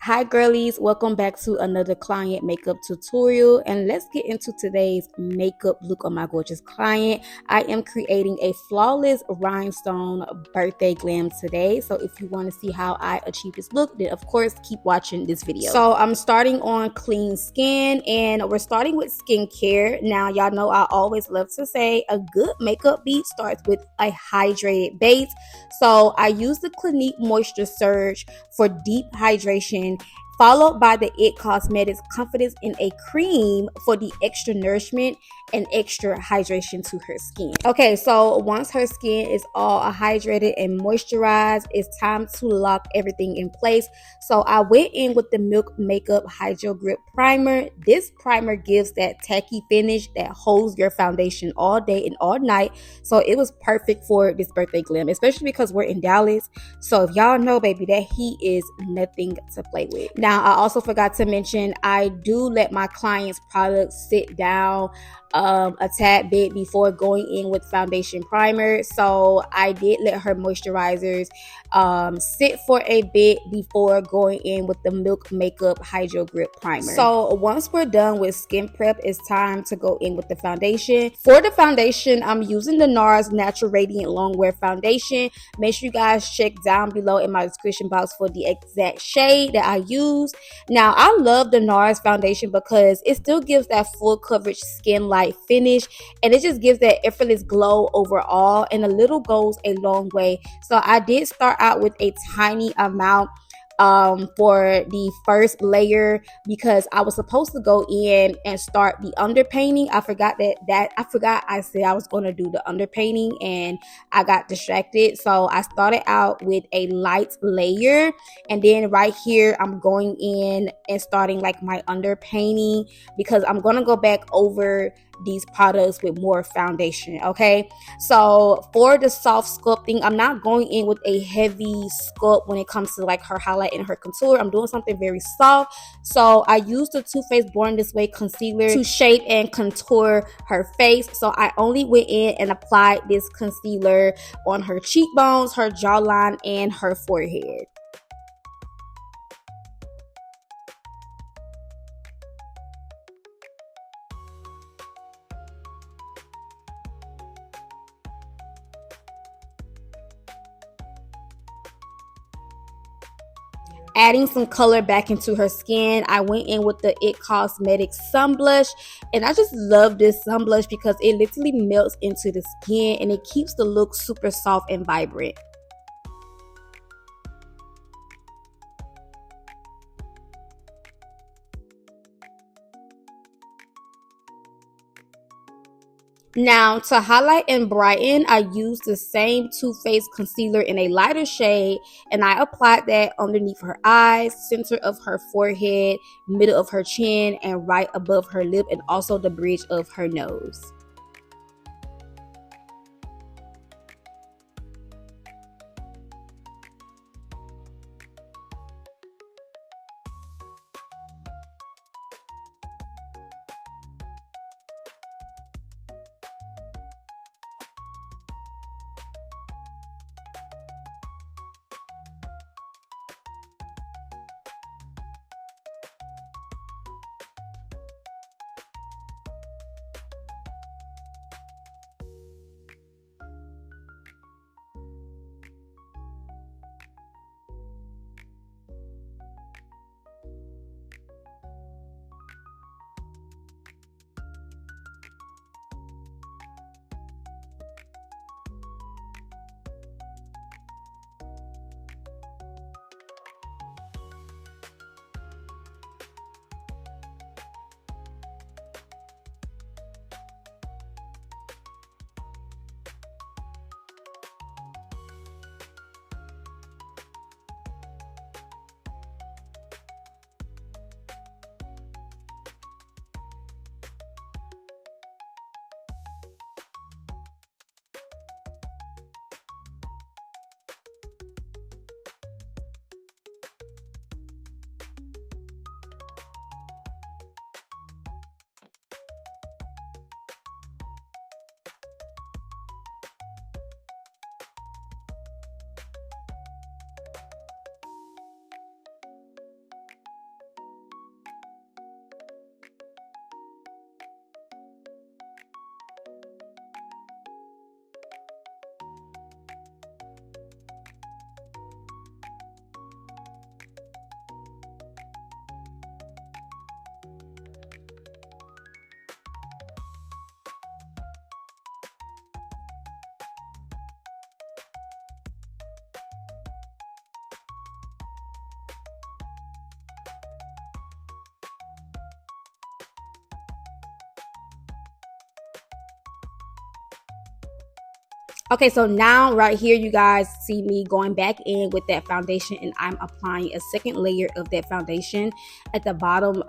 Hi girlies, welcome back to another client makeup tutorial, and let's get into today's makeup look on my gorgeous client. I am creating a flawless rhinestone birthday glam today, so if you want to see how I achieve this look, then of course keep watching this video. So I'm starting on clean skin, and we're starting with skincare. Now y'all know I always love to say a good makeup beat starts with a hydrated base, so I use the Clinique Moisture Surge for deep hydration, followed by the It Cosmetics Confidence in a Cream for the extra nourishment and extra hydration to her skin. Okay, so once her skin is all hydrated and moisturized, it's time to lock everything in place. So I went in with the Milk Makeup Hydro Grip Primer. This primer gives that tacky finish that holds your foundation all day and all night. So it was perfect for this birthday glam, especially because we're in Dallas. So if y'all know, baby, that heat is nothing to play with. Now, I also forgot to mention, I do let my clients' products sit down a tad bit before going in with foundation primer. So I did let her moisturizers sit for a bit before going in with the Milk Makeup Hydro Grip Primer. So once we're done with skin prep, it's time to go in with the foundation. For the foundation, I'm using the Nars Natural Radiant Longwear Foundation. Make sure you guys check down below in my description box for the exact shade that I use. Now, I love the Nars foundation because it still gives that full coverage skin light finish, and it just gives that effortless glow overall, and a little goes a long way. So I did start out with a tiny amount for the first layer because I was supposed to go in and start the underpainting. I forgot I said I was going to do the underpainting and I got distracted. So I started out with a light layer, and then right here I'm going in and starting like my underpainting because I'm going to go back over these products with more foundation. Okay, so for the soft sculpting, I'm not going in with a heavy sculpt when it comes to like her highlight and her contour. I'm doing something very soft. So I used the Too Faced Born This Way concealer to shape and contour her face. So I only went in and applied this concealer on her cheekbones, her jawline, and her forehead. Adding some color back into her skin, I went in with the It Cosmetics Sun Blush, and I just love this sun blush because it literally melts into the skin and it keeps the look super soft and vibrant. Now, to highlight and brighten, I used the same Too Faced concealer in a lighter shade, and I applied that underneath her eyes, center of her forehead, middle of her chin, and right above her lip, and also the bridge of her nose. Okay, so now right here, you guys see me going back in with that foundation, and I'm applying a second layer of that foundation at the bottom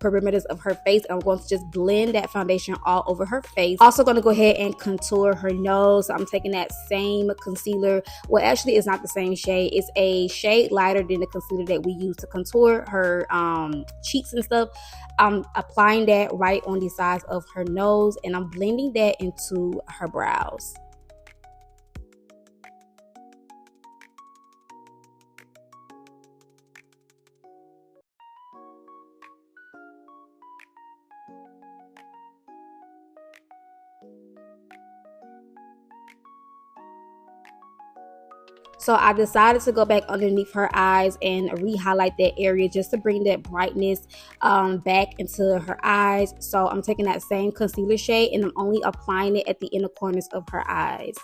perimeters of her face. I'm going to just blend that foundation all over her face. Also going to go ahead and contour her nose. So I'm taking that same concealer. Well, actually, it's not the same shade. It's a shade lighter than the concealer that we use to contour her cheeks and stuff. I'm applying that right on the sides of her nose, and I'm blending that into her brows. So I decided to go back underneath her eyes and re-highlight that area just to bring that brightness back into her eyes. So I'm taking that same concealer shade and I'm only applying it at the inner corners of her eyes.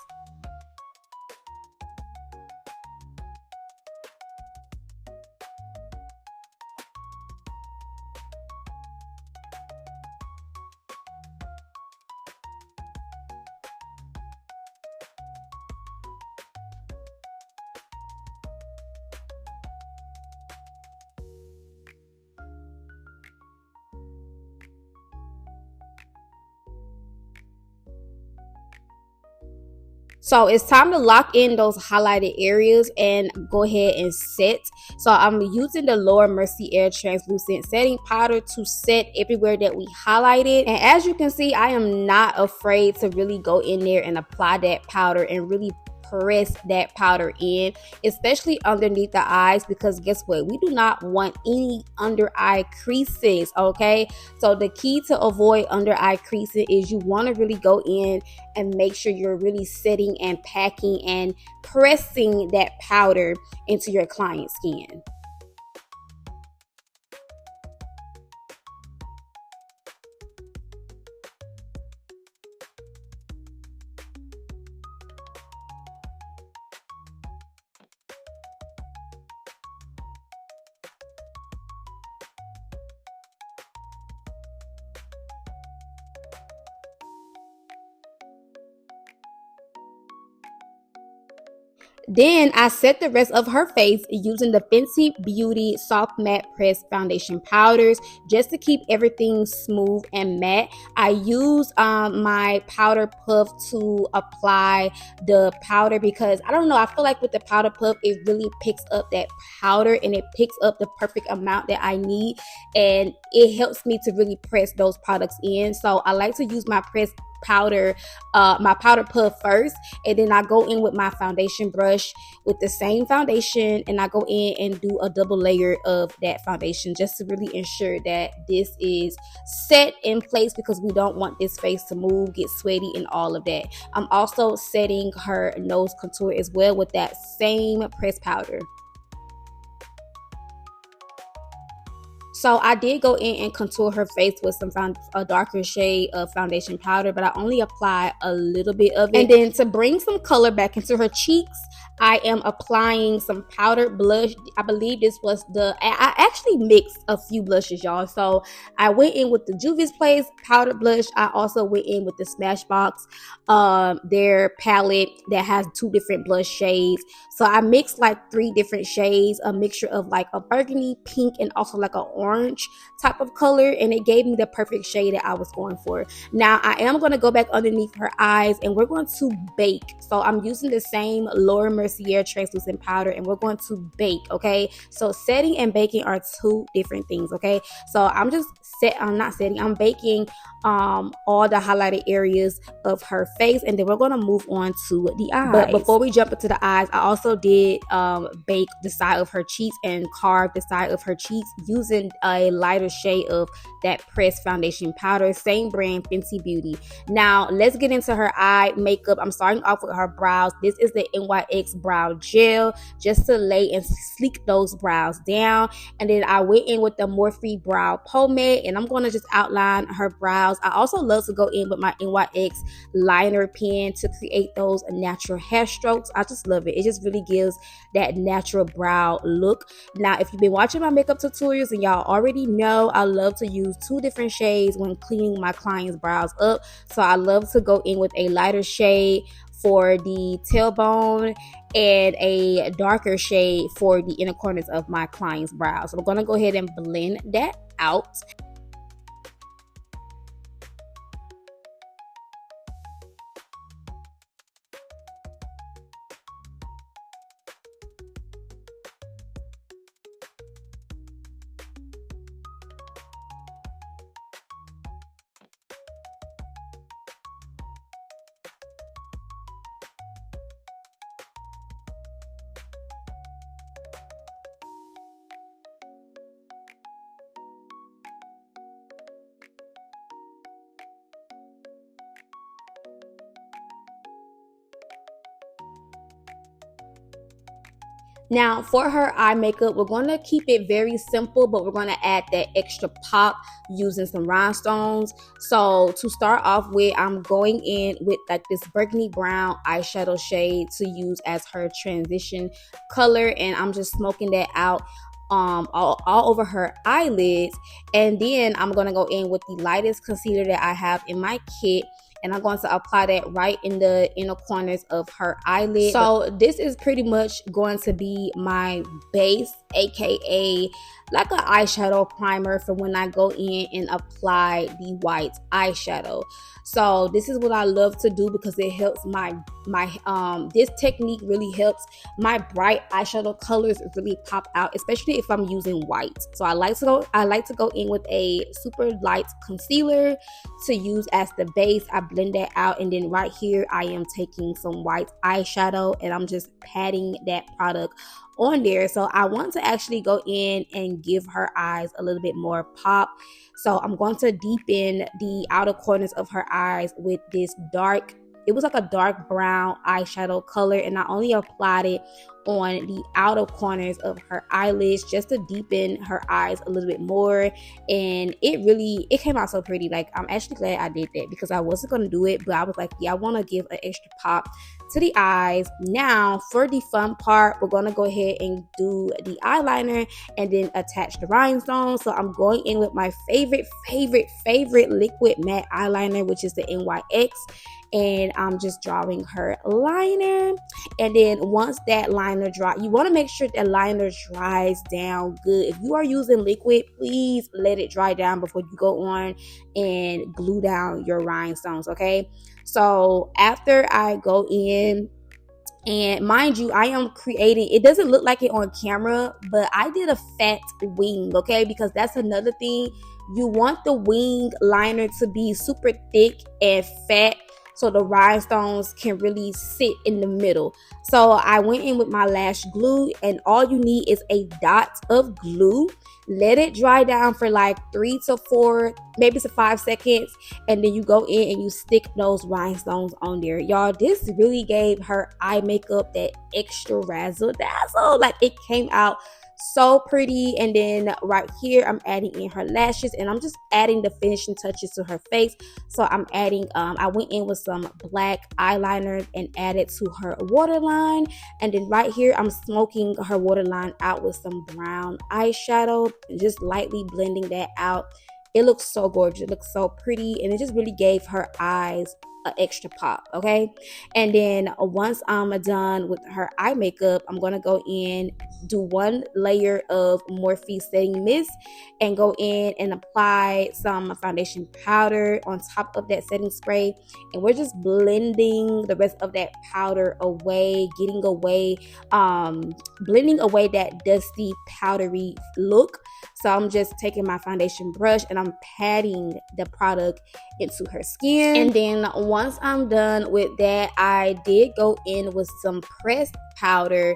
So it's time to lock in those highlighted areas and go ahead and set. So I'm using the Laura Mercier Air Translucent Setting Powder to set everywhere that we highlighted. And as you can see, I am not afraid to really go in there and apply that powder and really press that powder in, especially underneath the eyes, because guess what, we do not want any under eye creases. Okay, so the key to avoid under eye creases is you want to really go in and make sure you're really setting and packing and pressing that powder into your client's skin. Then I set the rest of her face using the Fenty Beauty Soft Matte Press Foundation Powders just to keep everything smooth and matte. I use my powder puff to apply the powder because I don't know, I feel like with the powder puff it really picks up that powder and it picks up the perfect amount that I need, and it helps me to really press those products in. So I like to use my my powder puff first, and then I go in with my foundation brush with the same foundation, and I go in and do a double layer of that foundation just to really ensure that this is set in place, because we don't want this face to move, get sweaty, and all of that. I'm also setting her nose contour as well with that same press powder. So I did go in and contour her face with a darker shade of foundation powder, but I only apply a little bit of it. And then to bring some color back into her cheeks, I am applying some powdered blush. I believe this was I actually mixed a few blushes, y'all. So I went in with the Juvia's Place powdered blush. I also went in with the Smashbox, their palette that has 2 different blush shades. So I mixed like 3 different shades, a mixture of like a burgundy, pink, and also like an orange type of color, and it gave me the perfect shade that I was going for. Now I am going to go back underneath her eyes and we're going to bake. So I'm using the same Laura Mercier translucent powder and we're going to bake. Okay, so setting and baking are 2 different things. Okay, so I'm baking all the highlighted areas of her face, and then we're going to move on to the eyes. But before we jump into the eyes, I also did bake the side of her cheeks and carve the side of her cheeks using a lighter shade of that pressed foundation powder, same brand, Fenty Beauty. Now let's get into her eye makeup. I'm starting off with her brows. This is the NYX brow gel just to lay and sleek those brows down, and then I went in with the Morphe brow pomade and I'm going to just outline her brows. I also love to go in with my NYX liner pen to create those natural hair strokes. I just love it. It just really gives that natural brow look. Now if you've been watching my makeup tutorials and y'all already know I love to use 2 different shades when cleaning my clients' brows up. So I love to go in with a lighter shade for the tailbone and a darker shade for the inner corners of my client's brows. So I'm going to go ahead and blend that out. Now for her eye makeup, we're going to keep it very simple, but we're going to add that extra pop using some rhinestones. So to start off with, I'm going in with like this burgundy brown eyeshadow shade to use as her transition color, and I'm just smoking that out all over her eyelids. And then I'm going to go in with the lightest concealer that I have in my kit, and I'm going to apply that right in the inner corners of her eyelid. So this is pretty much going to be my base, aka like an eyeshadow primer for when I go in and apply the white eyeshadow. So this is what I love to do because it helps this technique really helps my bright eyeshadow colors really pop out, especially if I'm using white. So I like to go in with a super light concealer to use as the base. I blend that out, and then right here I am taking some white eyeshadow and I'm just patting that product on there. So I want to actually go in and give her eyes a little bit more pop. So I'm going to deepen the outer corners of her eyes with this dark, it was like a dark brown eyeshadow color, and I only applied it on the outer corners of her eyelids just to deepen her eyes a little bit more. And it came out so pretty. Like, I'm actually glad I did that because I wasn't going to do it, but I was like, yeah, I want to give an extra pop to the eyes. Now for the fun part, we're going to go ahead and do the eyeliner and then attach the rhinestones. So I'm going in with my favorite liquid matte eyeliner, which is the NYX, and I'm just drawing her liner. And then once that liner dry, you want to make sure that liner dries down good. If you are using liquid, please let it dry down before you go on and glue down your rhinestones, okay? So after I go in, and mind you, I am creating, it doesn't look like it on camera, but I did a fat wing, okay? Because that's another thing. You want the wing liner to be super thick and fat so the rhinestones can really sit in the middle. So I went in with my lash glue, and all you need is a dot of glue. Let it dry down for like 3 to 4, maybe to 5 seconds, and then you go in and you stick those rhinestones on there. Y'all, this really gave her eye makeup that extra razzle dazzle. Like, it came out so pretty. And then right here I'm adding in her lashes, and I'm just adding the finishing touches to her face. So I'm adding I went in with some black eyeliner and added to her waterline, and then right here I'm smoking her waterline out with some brown eyeshadow, just lightly blending that out. It looks so gorgeous, it looks so pretty, and it just really gave her eyes an extra pop, okay? And then once I'm done with her eye makeup, I'm gonna go in, do one layer of Morphe setting mist, and go in and apply some foundation powder on top of that setting spray, and we're just blending the rest of that powder away, blending away that dusty powdery look. So I'm just taking my foundation brush and I'm patting the product into her skin. And then once I'm done with that, I did go in with some pressed powder,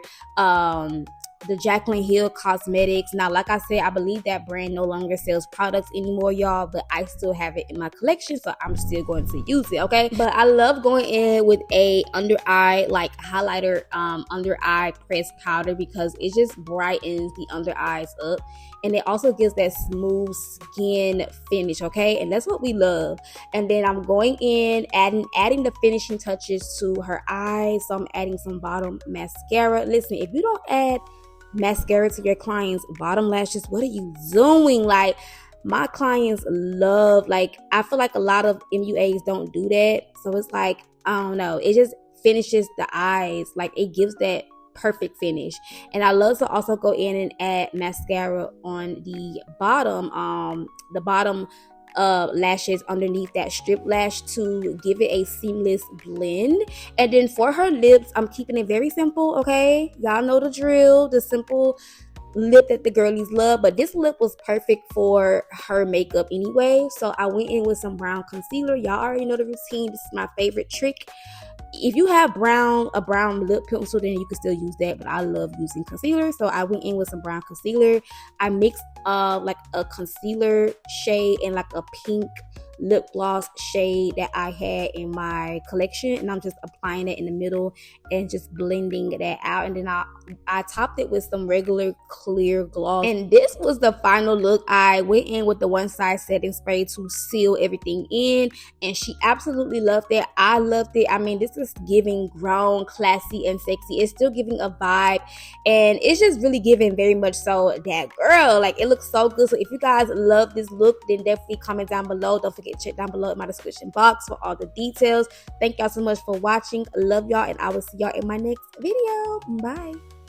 the Jaclyn Hill Cosmetics. Now, like I said, I believe that brand no longer sells products anymore, y'all, but I still have it in my collection, so I'm still going to use it, okay? But I love going in with a under eye, like highlighter, under eye pressed powder, because it just brightens the under eyes up, and it also gives that smooth skin finish, okay? And that's what we love. And then I'm going in, adding the finishing touches to her eyes. So I'm adding some bottom mascara. Listen, if you don't add mascara to your clients' bottom lashes, what are you doing? Like, my clients love, like, I feel like a lot of MUAs don't do that. So it's like, I don't know, it just finishes the eyes. Like, it gives that perfect finish. And I love to also go in and add mascara on the bottom lashes underneath that strip lash to give it a seamless blend. And then for her lips, I'm keeping it very simple. Okay, y'all know the drill, the simple lip that the girlies love, but this lip was perfect for her makeup anyway. So I went in with some brown concealer. Y'all already know the routine. This is my favorite trick. If you have a brown lip pencil, then you can still use that, but I love using concealer. So I went in with some brown concealer. I mixed like a concealer shade and like a pink lip gloss shade that I had in my collection, and I'm just applying it in the middle and just blending that out. And then I topped it with some regular clear gloss, and this was the final look. I went in with the One Size setting spray to seal everything in, and she absolutely loved it. I loved it. I mean, this is giving grown, classy, and sexy. It's still giving a vibe, and it's just really giving very much so that girl. Like, it looks so good. So if you guys love this look, then definitely comment down below. Don't forget to check down below in my description box for all the details. Thank y'all so much for watching. Love y'all, and I will see y'all in my next video. Bye.